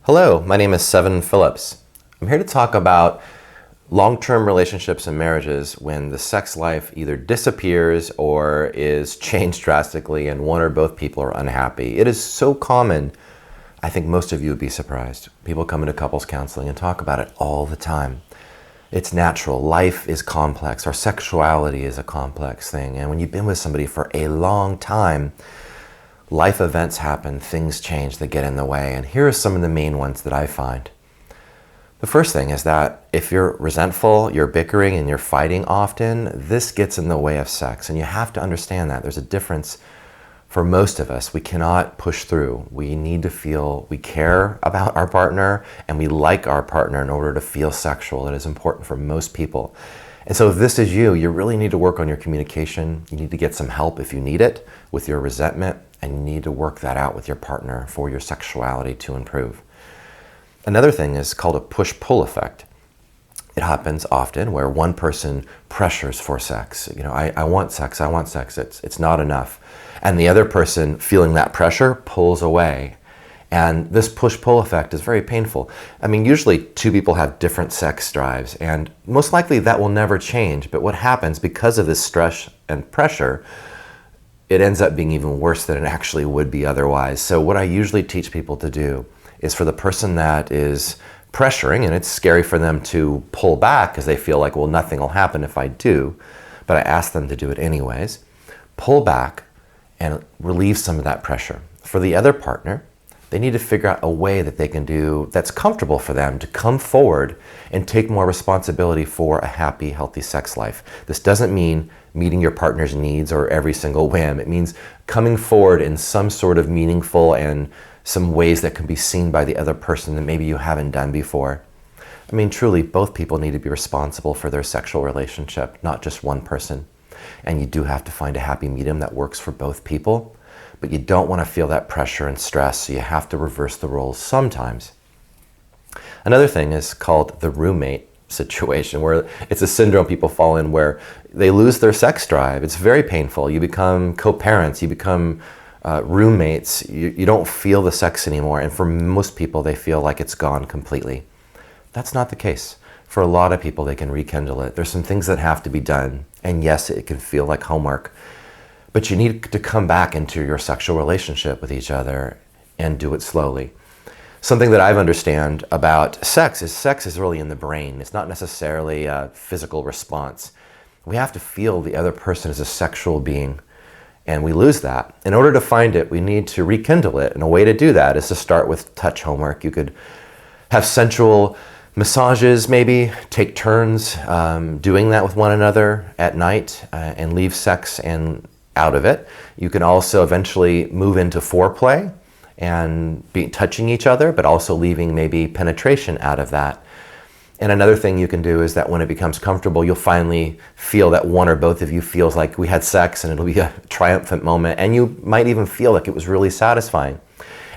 Hello, my name is Seven Phillips. I'm here to talk about long-term relationships and marriages when the sex life either disappears or is changed drastically and one or both people are unhappy. It is so common, I think most of you would be surprised. People come into couples counseling and talk about it all the time. It's natural. Life is complex. Our sexuality is a complex thing. And when you've been with somebody for a long time, life events happen, things change that get in the way. And here are some of the main ones that I find. The first thing is that if you're resentful, you're bickering, and you're fighting often, this gets in the way of sex. And you have to understand that. There's a difference for most of us. We cannot push through. We need to feel we care about our partner and we like our partner in order to feel sexual. It is important for most people. And so if this is you, you really need to work on your communication. You need to get some help if you need it with your resentment, and you need to work that out with your partner for your sexuality to improve. Another thing is called a push-pull effect. It happens often where one person pressures for sex. I want sex, it's not enough. And the other person, feeling that pressure, pulls away. And this push-pull effect is very painful. Usually two people have different sex drives, and most likely that will never change. But what happens because of this stress and pressure, it ends up being even worse than it actually would be otherwise. So what I usually teach people to do is for the person that is pressuring, and it's scary for them to pull back because they feel like, well, nothing will happen if I do, but I ask them to do it anyways, pull back and relieve some of that pressure. For the other partner, they need to figure out a way that they can do that's comfortable for them to come forward and take more responsibility for a happy, healthy sex life. This doesn't mean meeting your partner's needs or every single whim. It means coming forward in some sort of meaningful and some ways that can be seen by the other person that maybe you haven't done before. Truly, both people need to be responsible for their sexual relationship, not just one person. And you do have to find a happy medium that works for both people. But you don't want to feel that pressure and stress, so you have to reverse the roles sometimes. Another thing is called the roommate situation, where it's a syndrome people fall in where they lose their sex drive. It's very painful. You become co-parents, you become roommates. You don't feel the sex anymore. And for most people, they feel like it's gone completely. That's not the case. For a lot of people, they can rekindle it. There's some things that have to be done. And yes, it can feel like homework. But you need to come back into your sexual relationship with each other and do it slowly. Something that I've understand about sex is really in the brain. It's not necessarily a physical response. We have to feel the other person as a sexual being, and we lose that. In order to find it, we need to rekindle it. And a way to do that is to start with touch homework. You could have sensual massages, maybe take turns doing that with one another at night and leave sex and out of it. You can also eventually move into foreplay and be touching each other, but also leaving maybe penetration out of that. And another thing you can do is that when it becomes comfortable, you'll finally feel that one or both of you feels like we had sex, and it'll be a triumphant moment. And you might even feel like it was really satisfying.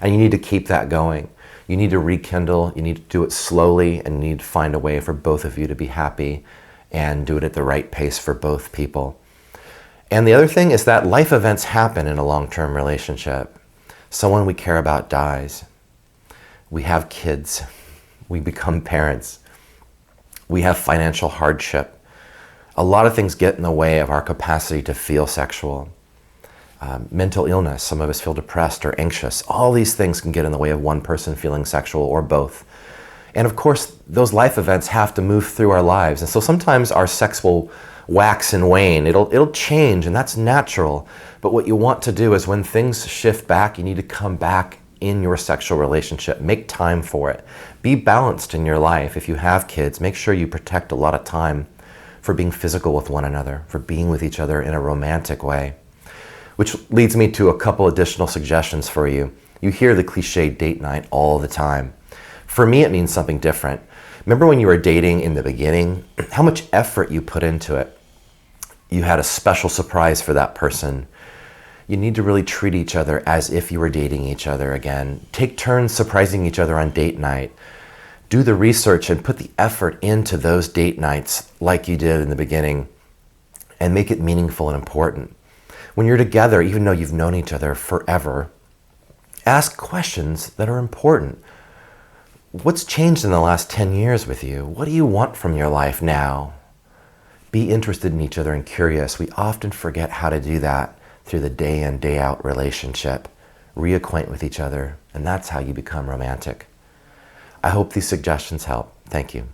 And you need to keep that going. You need to rekindle, you need to do it slowly, and you need to find a way for both of you to be happy and do it at the right pace for both people. And the other thing is that life events happen in a long-term relationship. Someone we care about dies. We have kids. We become parents. We have financial hardship. A lot of things get in the way of our capacity to feel sexual. Mental illness. Some of us feel depressed or anxious. All these things can get in the way of one person feeling sexual or both. And of course, those life events have to move through our lives. And so sometimes our sex will wax and wane. It'll change, and that's natural. But what you want to do is when things shift back, you need to come back in your sexual relationship. Make time for it. Be balanced in your life. If you have kids, make sure you protect a lot of time for being physical with one another, for being with each other in a romantic way. Which leads me to a couple additional suggestions for you. You hear the cliche date night all the time. For me, it means something different. Remember when you were dating in the beginning, how much effort you put into it? You had a special surprise for that person. You need to really treat each other as if you were dating each other again. Take turns surprising each other on date night. Do the research and put the effort into those date nights like you did in the beginning, and make it meaningful and important. When you're together, even though you've known each other forever, ask questions that are important. What's changed in the last 10 years with you? What do you want from your life now? Be interested in each other and curious. We often forget how to do that through the day in, day out relationship. Reacquaint with each other, and that's how you become romantic. I hope these suggestions help. Thank you.